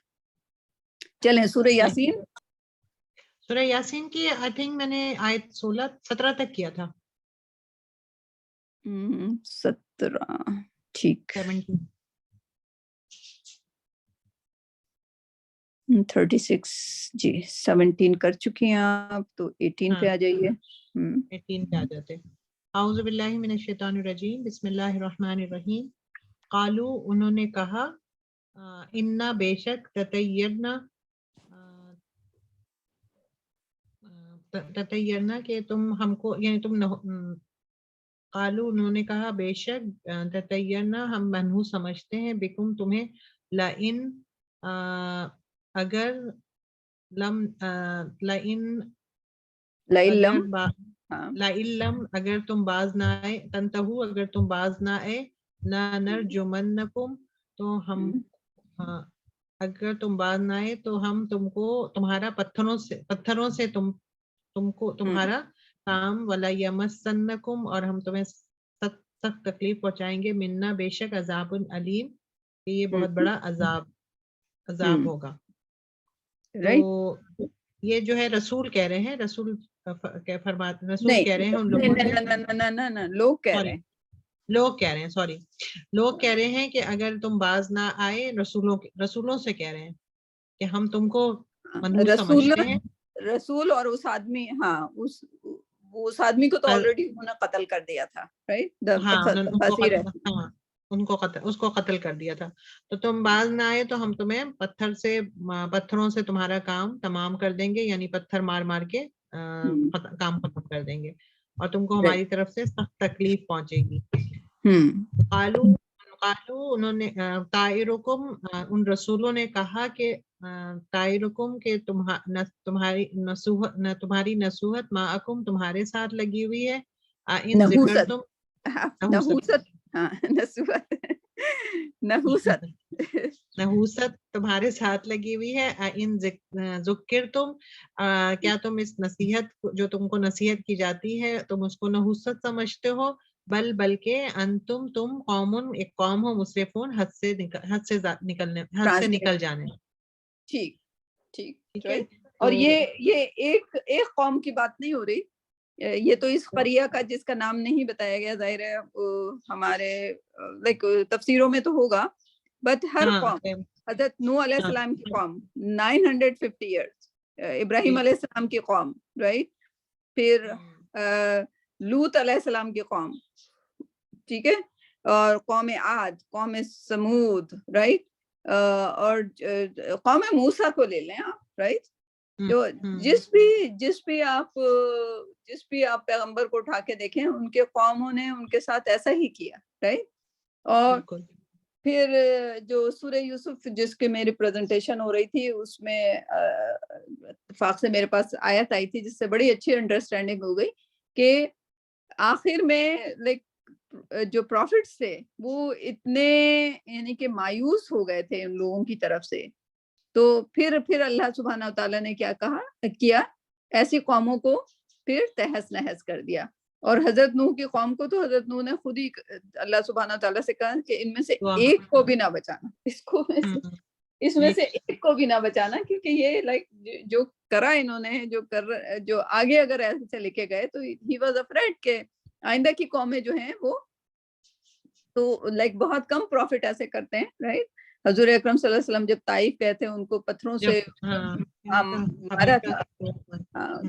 چلیں سورہ یاسین. سورہ یاسین کی آئی تھنک میں نے آیت 17 تک کیا تھا. 17 ٹھیک. 36 جی 17 کر چکی ہیں آپ، تو 18 پہ آ جائیے. 18 پہ آ جاتے. اعوذ باللہ من الشیطان الرجیم، بسم اللہ الرحمن الرحیم. قالو انہوں نے کہا، انا بے شک تطیرنا کہ تم ہم کو، یعنی تم قالو انہوں نے کہا بے شک تطیرنا ہم منحوس سمجھتے ہیں، بکم تمہیں، لئن اگر اگر تم باز نہ آئے، تنتہو اگر تم باز نہ آئے، لنرجمنکم تو ہم اگر تم باز نہ آئے تو ہم تم کو تمہارا پتھروں سے تم کو تمہارا کام، ولا یمسنکم اور ہم تمہیں سخت تکلیف پہنچائیں گے، منا بے شک عذاب علیم کہ یہ بہت بڑا عذاب ہوگا. تو یہ جو ہے رسول کہہ رہے ہیں، رسول رسول کہہ رہے ہیں ان لوگوں نہ لوگ کہہ رہے ہیں، لوگ کہہ رہے ہیں سوری لوگ کہہ رہے ہیں کہ اگر تم باز نہ آئے، رسولوں سے کہہ رہے ہیں کہ ہم تم کو منحوس سمجھتے ہیں. رسول اور اس آدمی، ہاں اس آدمی کو تو آلریڈی انہوں نے قتل کر دیا تھا، رائٹ. اس کو قتل کر دیا تھا. تو تم باز نہ آئے تو ہم تمہیں پتھروں سے تمہارا کام تمام کر دیں گے، یعنی پتھر مار مار کے کام ختم کر دیں گے، اور تم کو ہماری طرف سے سخت تکلیف پہنچے گی. قالو انہوں نے طائرکم ان رسولوں نے کہا کہ طائرکم کہ تمہاری نصوحت معکم تمہارے ساتھ لگی ہوئی ہے، ان ذکر تم نحوست تمہارے ساتھ لگی ہوئی ہے، ان ذکر تم کیا تم اس نصیحت جو تم کو نصیحت کی جاتی ہے تم اس کو نحوست سمجھتے ہو، بلکہ انتم تم قوم ایک قوم ہو، مسرفون حد سے نکل جانے. ٹھیک ٹھیک ہے. اور یہ ایک قوم کی بات نہیں ہو رہی، یہ تو اس قریہ کا جس کا نام نہیں بتایا گیا، ظاہر ہے ہمارے لائک تفسیروں میں تو ہوگا، بٹ ہر قوم، حضرت نوح علیہ السلام کی قوم 950 ایئرس، ابراہیم علیہ السلام کی قوم، رائٹ، پھر لوط علیہ السلام کی قوم، ٹھیک ہے، اور قوم عاد، قوم سمود، رائٹ. اور قوم موسیٰ کو لے لیں آپ، رائٹ، جو جس بھی آپ پیغمبر کو اٹھا کے دیکھیں ان کے قوموں نے ان کے ساتھ ایسا ہی کیا، رائٹ. اور پھر جو سورہ یوسف جس کے میری پریزنٹیشن ہو رہی تھی اس میں اتفاق سے میرے پاس آیت آئی تھی جس سے بڑی اچھی انڈرسٹینڈنگ ہو گئی کہ آخر میں لائک جو پروفٹس تھے وہ اتنے یعنی کہ مایوس ہو گئے تھے ان لوگوں کی طرف سے، تو پھر اللہ سبحانہ و تعالیٰ نے کیا ایسی قوموں کو پھر تہس نہس کر دیا. اور حضرت نوح کی قوم کو تو حضرت نوح نے خود ہی اللہ سبحانہ و تعالیٰ سے کہا کہ ان میں سے ایک کو بھی نہ بچانا، اس میں سے ایک کو بھی نہ بچانا، کیونکہ یہ لائک جو کرا انہوں نے جو آگے اگر ایسے لے کے گئے تو ہی واز افریڈ کہ آئندہ کی قومیں جو ہیں وہ تو لائک بہت کم پروفٹ ایسے کرتے ہیں، رائٹ. حضور اکرم صلی اللہ علیہ وسلم جب طائف گئے تھے ان کو پتھروں سے مارا تھا،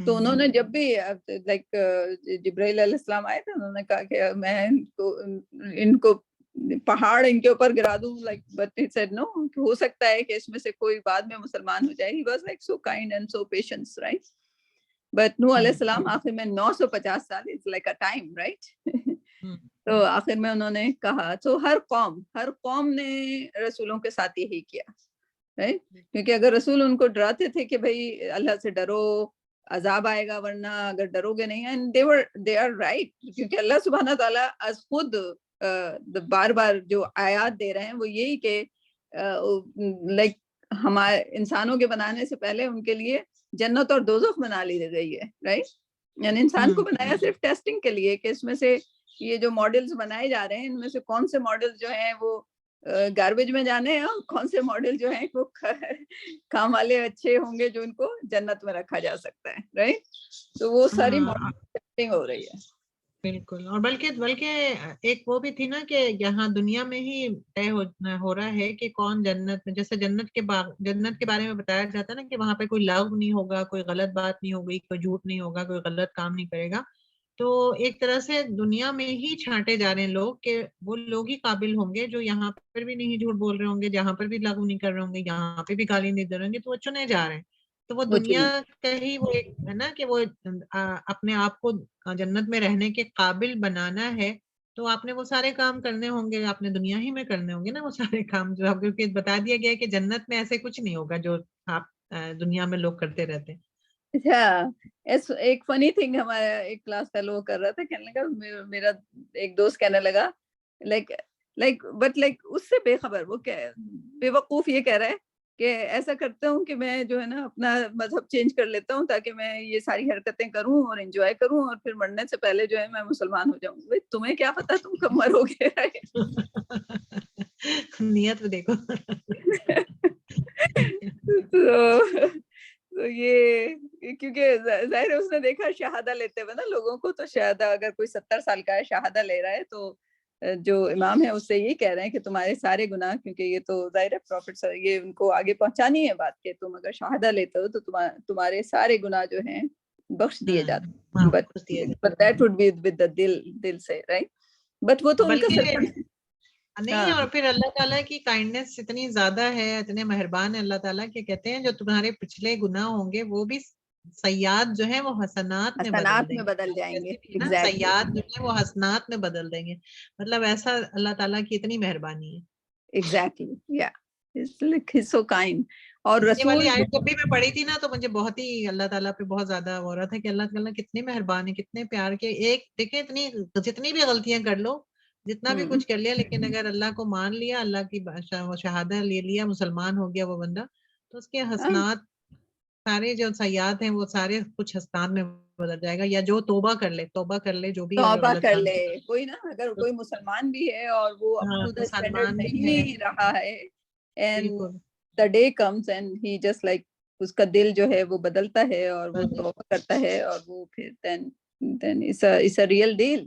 تو انہوں نے جب بھی لائک جبرائیل علیہ السلام آئے تھے انہوں نے کہا کہ میں ان کو پہاڑ ان کے اوپر گرا دوں، like but he said no, ہو سکتا ہے کہ اس میں سے کوئی بعد میں مسلمان ہو جائے. He was like so kind and so patience, right. But نوح علیہ السلام آخر میں 950 سال is like a time, right. تو آخر میں انہوں نے کہا تو ہر قوم نے رسولوں کے ساتھ یہی کیا، رائٹ. کیونکہ اگر رسول ان کو ڈراتے تھے کہ بھائی اللہ سے ڈرو عذاب آئے گا ورنہ اگر ڈرو گے نہیں، اینڈ they are right، کیونکہ اللہ سبحانہ تعالیٰ از خود بار بار جو آیات دے رہے ہیں وہ یہی کہ لائک ہمارے انسانوں کے بنانے سے پہلے ان کے لیے جنت اور دوزخ بنا لی گئی ہے، رائٹ. یعنی انسان کو بنایا صرف ٹیسٹنگ کے لیے کہ اس میں سے یہ جو ماڈلز بنائے جا رہے ہیں ان میں سے کون سے ماڈل جو ہیں وہ گاربیج میں جانے ہیں اور کون سے ماڈل جو ہیں وہ کام والے اچھے ہوں گے جو ان کو جنت میں رکھا جا سکتا ہے، رائٹ. تو وہ ساری ماڈل ٹیسٹنگ ہو رہی ہے. بالکل. اور بلکہ ایک وہ بھی تھی نا کہ یہاں دنیا میں ہی طے ہو رہا ہے کہ کون جنت میں، جیسے جنت کے بارے میں بتایا جاتا ہے نا کہ وہاں پہ کوئی لغو نہیں ہوگا، کوئی غلط بات نہیں ہوگی، کوئی جھوٹ نہیں ہوگا، کوئی غلط کام نہیں کرے گا. تو ایک طرح سے دنیا میں ہی چھانٹے جا رہے ہیں لوگ کہ وہ لوگ ہی قابل ہوں گے جو یہاں پر بھی نہیں جھوٹ بول رہے ہوں گے، جہاں پر بھی لغو نہیں کر رہے ہوں گے، یہاں پہ بھی گالی نہیں دے رہے ہوں گے، تو وہ چنے جا رہے ہیں. تو وہ دنیا کا ہی وہ ایک ہے نا کہ وہ اپنے آپ کو جنت میں رہنے کے قابل بنانا ہے تو آپ نے وہ سارے کام کرنے ہوں گے، آپ نے دنیا ہی میں کرنے ہوں گے نا وہ سارے کام جو آپ کو بتا دیا گیا ہے کہ جنت میں ایسے کچھ نہیں ہوگا جو آپ دنیا میں لوگ کرتے رہتے ہیں. اچھا، ایک فنی تھنگ ہمارا ایک کلاس فیلو کر رہا تھا، کہنے لگا میرا ایک دوست کہنے لگا بٹ اس سے بے خبر وہ بے وقوف یہ کہہ رہا ہے کہ ایسا کرتا ہوں کہ میں جو ہے نا اپنا مذہب چینج کر لیتا ہوں تاکہ میں یہ ساری حرکتیں کروں اور انجوائے کروں اور پھر مرنے سے پہلے جو ہے میں مسلمان ہو جاؤں. بھائی تمہیں کیا پتا تم کب مرو گے. نیت میں دیکھو. تو یہ کیونکہ ظاہر ہے اس نے دیکھا شہادہ لیتے ہوئے نا لوگوں کو، تو شہادہ اگر کوئی 70 سال کا ہے شہادہ لے رہا ہے تو جو امام ہے اس سے یہی کہہ رہے ہیں کہ تمہارے سارے گناہ، کیونکہ یہ تو ظاہر ہے پروفٹ یہ ان کو آگے پہنچانی ہے بات کہ تم اگر شہادہ لیتے ہو تو تمہارے سارے گناہ جو ہیں بخش دیے جاتے ہیں. but that would be with the دل سے، رائٹ. بٹ وہ تو ان کا نہیں. اور پھر اللہ تعالیٰ کی کائنڈنس اتنی زیادہ ہے، اتنے مہربان ہے اللہ تعالیٰ کہ کہتے ہیں جو تمہارے پچھلے گناہ ہوں گے وہ بھی سیئات جو ہیں وہ حسنات میں بدل جائیں گے. سیئات جو ہیں وہ حسنات میں بدل دیں گے. مطلب ایسا اللہ تعالیٰ کی اتنی مہربانی ہے. ایگزیکٹلی، یا سو کائنڈ. اور رسول جب بھی میں پڑھی تھی نا تو مجھے بہت ہی اللہ تعالیٰ پہ بہت زیادہ ہو رہا تھا کہ اللہ تعالیٰ کتنے مہربان ہے، کتنے پیار کے. ایک دیکھیں جتنی بھی غلطیاں کر لو، جتنا بھی کچھ کر لیا، لیکن اگر اللہ کو مان لیا، اللہ کی شہادہ لے لیا، مسلمان ہو گیا وہ بندہ، تو اس کے حسنات سارے جو سیئات ہیں وہ سارے کچھ حسنات میں بدل جائے گا. یا جو توبہ کر لے جو بھی توبہ کر لے کوئی نا، اگر کوئی مسلمان بھی ہے اور وہ اپ ٹو دی اسٹینڈرڈ نہیں رہا ہے and the day comes and he just like اس کا دل جو ہے وہ بدلتا ہے اور وہ توبہ کرتا ہے اور وہ پھر then it's a real deal،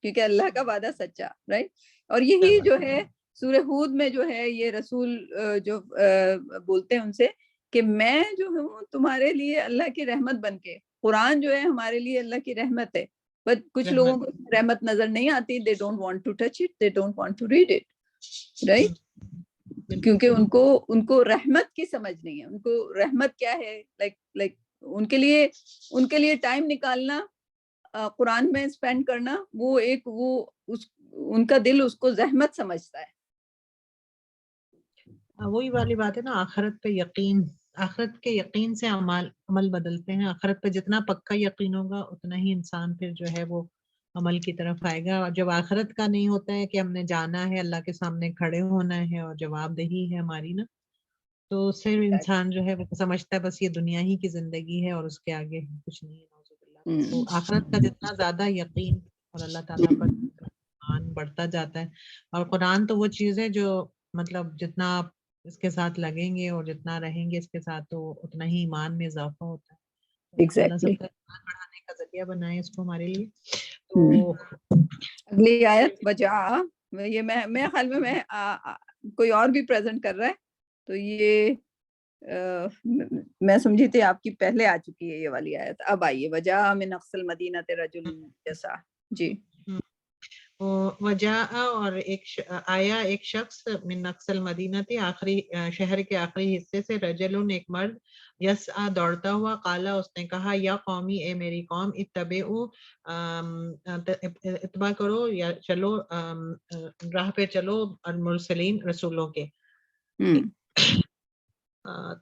کیونکہ اللہ کا وعدہ سچا، رائٹ. اور یہی جو ہے سورہ ہود میں جو ہے یہ رسول جو بولتے ہیں ان سے کہ میں جو ہوں تمہارے لیے اللہ کی رحمت بن کے. قرآن جو ہے ہمارے لیے اللہ کی رحمت ہے، بٹ کچھ لوگوں کو رحمت نظر نہیں آتی. they don't want to touch it, they don't want to read it، right. کیونکہ ان کو رحمت کی سمجھ نہیں ہے. ان کو رحمت کیا ہے, لائک ان کے لیے ٹائم نکالنا, قرآن میں اسپینڈ کرنا, ان کا دل اس کو زحمت سمجھتا ہے. وہی والی بات ہے نا, آخرت پہ یقین, آخرت کے یقین سے عمل بدلتے ہیں. آخرت پہ جتنا پکا یقین ہوگا اتنا ہی انسان پھر جو ہے وہ عمل کی طرف آئے گا. اور جب آخرت کا نہیں ہوتا ہے کہ ہم نے جانا ہے, اللہ کے سامنے کھڑے ہونا ہے اور جواب دہی ہے ہماری نا, تو صرف انسان جو ہے وہ سمجھتا ہے بس یہ دنیا ہی کی زندگی ہے اور اس کے آگے کچھ نہیں ہے. نعوذ باللہ. تو آخرت کا جتنا زیادہ یقین اور اللہ تعالیٰ پر ایمان بڑھتا جاتا ہے. اور قرآن تو وہ چیز ہے جو مطلب جتنا آپ اس کے ساتھ لگیں گے اور جتنا رہیں گے اس کے ساتھ تو اتنا ہی ایمان میں اضافہ ہوتا ہے. اللہ سب کا ایمان بڑھانے کا ذریعہ بنائے اس کو ہمارے لیے. تو اگلی آیت وجا, یہ میں خیال میں کوئی اور بھی پریزنٹ کر رہا ہے تو یہ میں سمجھی تھی آپ کی پہلے آ چکی ہے یہ والی آیت. اب آئیے وجا من اقصی المدینہ رجل جیسا. جی وجاء, اور آیا ایک شخص من اقصی المدینہ تھی, آخری شہر کے آخری حصے سے, رجل ایک مرد, یسعا دوڑتا ہوا, قالا اس نے کہا, یا قومی اے میری قوم, اتبعوا اتباع کرو یا چلو راہ پہ چلو, المرسلین رسولوں کے.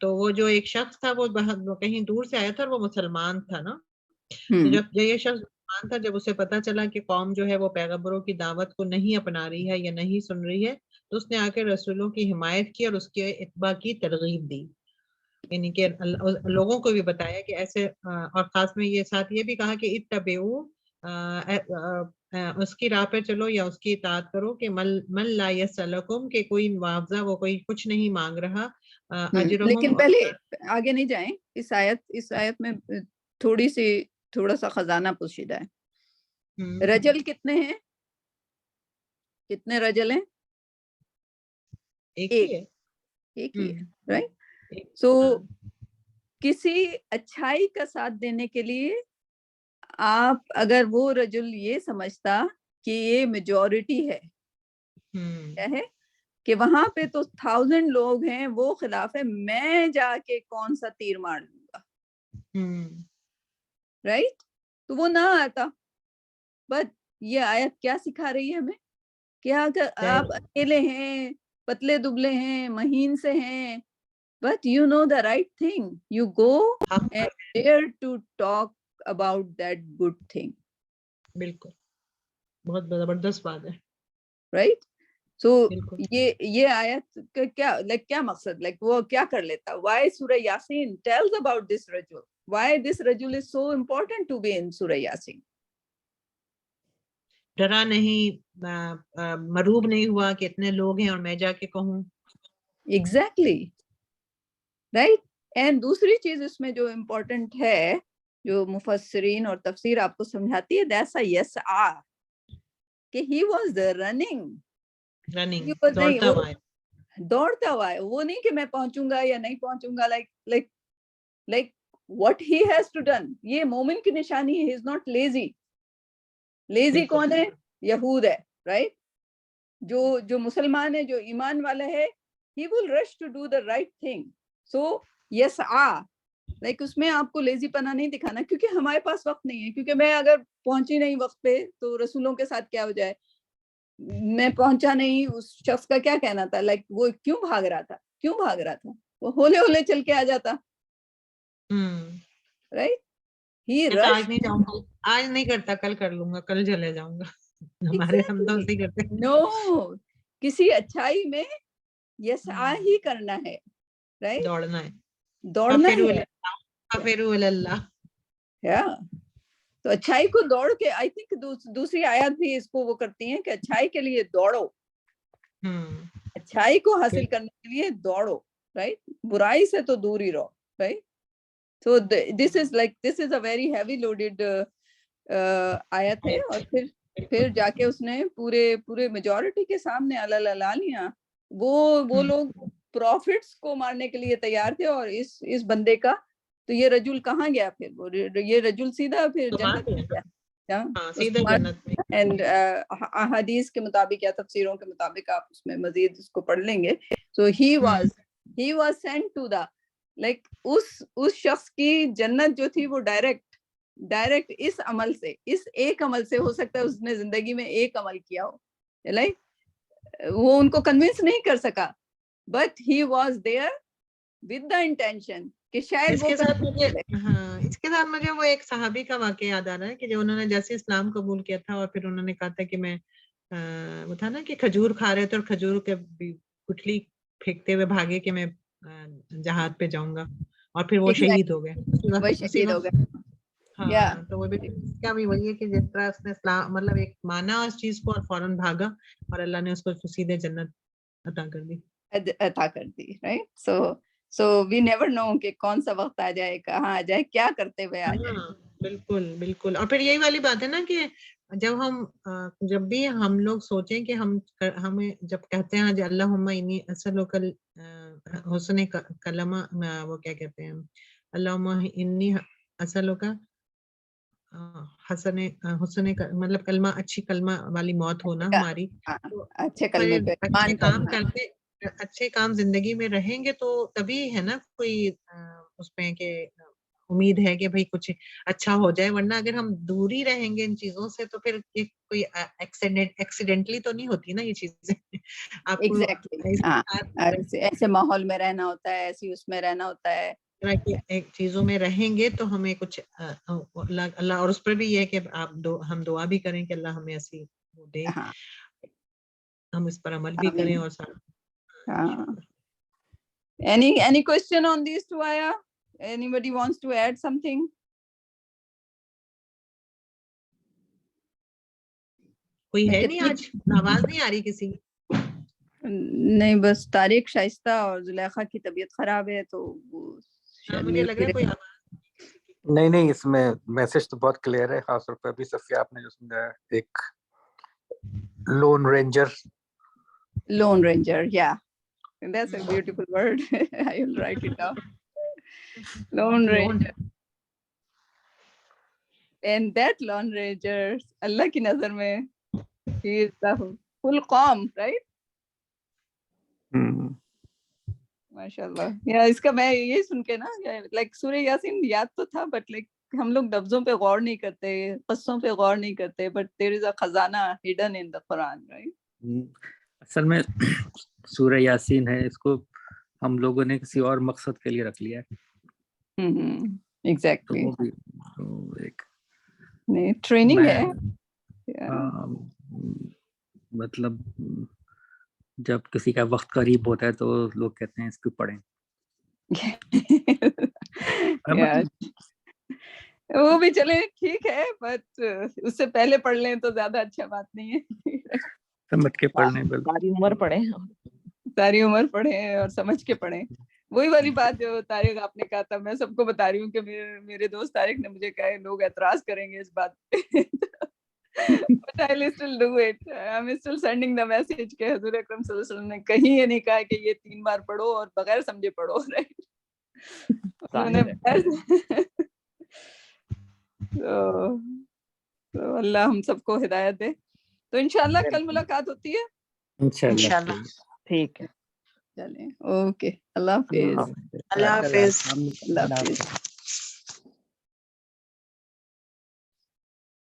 تو وہ جو ایک شخص تھا وہ کہیں دور سے آیا تھا اور وہ مسلمان تھا نا. جب یہ شخص مسلمان تھا, جب اسے پتا چلا کہ قوم جو ہے وہ پیغمبروں کی دعوت کو نہیں اپنا رہی ہے یا نہیں سن رہی ہے, تو اس نے آ کے رسولوں کی حمایت کی اور اس کے اتباع کی ترغیب دی. یعنی کہ لوگوں کو بھی بتایا کہ ایسے, اور خاص میں یہ ساتھ یہ بھی کہا کہ اتبعوا, اس کی راہ پہ چلو یا اس کی اطاعت کرو, کہ من لا یسألکم, کہ کوئی معاوضہ وہ کوئی کچھ نہیں مانگ رہا. لیکن پہلے آگے نہیں جائیں, اس آیت میں تھوڑا سا خزانہ پوشیدہ ہے. رجل کتنے ہیں, کتنے رجل ہیں؟ ایک ہی ہے, رائٹ. سو کسی اچھائی کا ساتھ دینے کے لیے آپ اگر وہ رجل یہ سمجھتا کہ یہ میجورٹی ہے, کیا ہے کہ وہاں پہ تو 1000 لوگ ہیں, وہ خلاف ہے, میں جا کے کون سا تیر مار لوں گا, رائٹ. تو وہ نہ آتا. بٹ یہ آیت کیا سکھا رہی ہے ہمیں, کہ اگر آپ اکیلے ہیں, پتلے دبلے ہیں, مہین سے ہیں, but you know the right thing, you go and dare to talk about that good thing. بالکل, بہت زبردست بات ہے, right. So یہ آیت کا کیا مقصد, وہ کیا کر لیتا. why سورہ Yasin tells about this rajul, why this rajul is so important to be in سورہ یاسین. ڈرا نہیں, مروب نہیں ہوا کہ اتنے لوگ ہیں اور میں جا کے کہوں. Exactly, right. اینڈ دوسری چیز اس میں جو امپورٹنٹ ہے, جو مفسرین اور تفسیر آپ کو سمجھاتی ہے, دیٹس یس آ, کہ ہی واز رننگ, دوڑتا ہوا ہے. وہ نہیں کہ میں پہنچوں گا یا نہیں پہنچوں گا, like what he has to done. یہ مومن کی نشانی ہے, he is not lazy. Lazy کون ہے؟ یہود ہے, رائٹ. جو مسلمان ہے, جو ایمان والا ہے, he will rush to do the right thing. So yes like اس میں آپ کو لیزی پنا نہیں دکھانا, کیونکہ ہمارے پاس وقت نہیں ہے. کیونکہ میں اگر پہنچی نہیں وقت پہ تو رسولوں کے ساتھ کیا ہو جائے, میں پہنچا نہیں, اس شخص کا کیا کہنا تھا, لائک وہ کیوں بھاگ رہا تھا, وہ ہولے ہولے چل کے آ جاتا, رائٹ. آج نہیں جاؤں گا, آج نہیں کرتا, کل کر لوں گا, کل چلے جاؤں گا. ہمارے ہم تو نہیں کرتے. نو, کسی اچھائی میں یسعا ہی کرنا ہے, رائٹ. دوڑنا اللہ. تو اچھائی کو دوڑ کے, آئی تھنک دوسری آیات بھی اس کو وہ کرتی ہیں کہ اچھائی کے لیے دوڑو, اچھائی کو حاصل کرنے کے لیے دوڑو, رائٹ. برائی سے تو دور ہی رہو, right. So this is a very heavy loaded آیت ہے. اور پھر جا کے اس نے پورے میجورٹی کے سامنے علانیہ وہ لوگ پروفٹس کو مارنے کے لیے تیار تھے, اور اس بندے کا تو یہ رجل کہاں گیا, پھر یہ رجل سیدھا پھر جنت میں گیا, اینڈ احادیث کے مطابق یا تفسیروں کے مطابق آپ اس میں مزید اس کو پڑھ لیں گے. So he was sent to the like اس شخص کی جنت جو تھی وہ ڈائریکٹ اس عمل سے, اس ایک عمل سے, ہو سکتا ہے اس نے زندگی میں ایک عمل کیا ہو, لائک وہ ان کو کنونس نہیں کر سکا, but he was there with the intention کہ شاید اس کے ساتھ مجھے وہ ایک صحابی کا واقعہ یاد آ رہا ہے کہ جو انہوں نے جیسے اسلام قبول کیا تھا اور پھر انہوں نے کہا تھا کہ میں وہ تھا نا کہ کھجور کھا رہے تھے اور کھجور کے گٹھلی پھینکتے ہوئے بھاگے کہ میں جہاد پہ جاؤں گا, اور پھر وہ شہید ہو گئے. ہاں تو وہ بھی کیا بھی وہی ہے کہ جس طرح اس نے اسلام مطلب ایک مانا اس چیز کو اور فوراً بھاگا اور اللہ نے اس کو سیدھے جنت عطا کر دی. Right, so we never know کہ کون سا وقت آ جائے, کہاں آ جائے, کیا کرتے ہوئے آ جائے. بالکل. اور پھر یہی والی بات ہے نا کہ جب بھی ہم لوگ سوچیں کہ ہمیں جب کہتے ہیں اللہم انی اسألک حسن کلمہ, وہ کیا کہتے ہیں, اللہم انی اسألک حسن مطلب کلمہ, اچھی کلمہ والی موت ہونا ہماری, اچھے کلمے پہ اچھے کام زندگی میں رہیں گے تو تبھی ہے نا کوئی اس میں کہ امید ہے کہ بھئی کچھ اچھا ہو جائے, ورنہ اگر ہم دور ہی رہیں گے ان چیزوں سے تو پھر کوئی ایکسیڈنٹلی تو نہیں ہوتی نا یہ چیزیں. آپ کو ایسے ماحول میں رہنا ہوتا ہے, ایسی اس میں رہنا ہوتا ہے, چیزوں میں رہیں گے تو ہمیں کچھ اللہ, اور اس پر بھی یہ کہ ہم دعا بھی کریں کہ اللہ ہمیں ایسی دے, ہم اس پر عمل بھی کریں. اور any question on these two ayah? Anybody wants to add something? کوئی ہے نہیں, آج آواز نہیں آ رہی کسی کی. نہیں, بس طارق, شائستہ اور زلیخا کی طبیعت خراب ہے تو مجھے لگ رہا ہے کوئی نہیں, اس میں میسج تو بہت کلیئر ہے, خاص طور پہ ابھی صفیہ آپ نے جو سمجھایا, ایک loan ranger, yeah, that's a beautiful word. I will write it down. Lone Ranger. And that Lone Ranger, اللہ کی نظر میں, he is the full calm, right? ماشاءاللہ. یا اس کا میں یہ سن کے نا, لائک سورہ یاسین یاد تو تھا, بٹ لائک ہم لوگ لفظوں پہ غور نہیں کرتے, قصوں پہ غور نہیں کرتے, بٹ there is a خزانہ hidden in the Quran, right? اصل میں سورہ یاسین ہے, اس کو ہم لوگوں نے کسی اور مقصد کے لیے رکھ لیا ہے. ایگزیکٹلی, نہیں ٹریننگ ہے. مطلب جب کسی کا وقت قریب ہوتا ہے تو لوگ کہتے ہیں اس کو پڑھیں. وہ بھی چلے ٹھیک ہے, بٹ اس سے پہلے پڑھ لیں تو زیادہ اچھا بات نہیں ہے. سمجھ کے پڑھنے, ساری عمر پڑھیں اور سمجھ کے پڑھیں. وہی والی بات جو طارق آپ نے کہا تھا, میں سب کو بتا رہی ہوں کہ میرے دوست طارق نے مجھے کہا لوگ اعتراض کریں گے اس بات پہ, but I'll still do it. I'm still sending the message کہ حضور اکرم صلی اللہ علیہ وسلم نے کہیں یہ نہیں کہا کہ یہ 3 بار پڑھو اور بغیر سمجھے پڑھو, تو اللہ ہم سب کو ہدایت دے. تو انشاءاللہ کل ملاقات ہوتی ہے انشاءاللہ. ٹھیک ہے, چلیں, اوکے, اللہ حافظ. اللہ حافظ.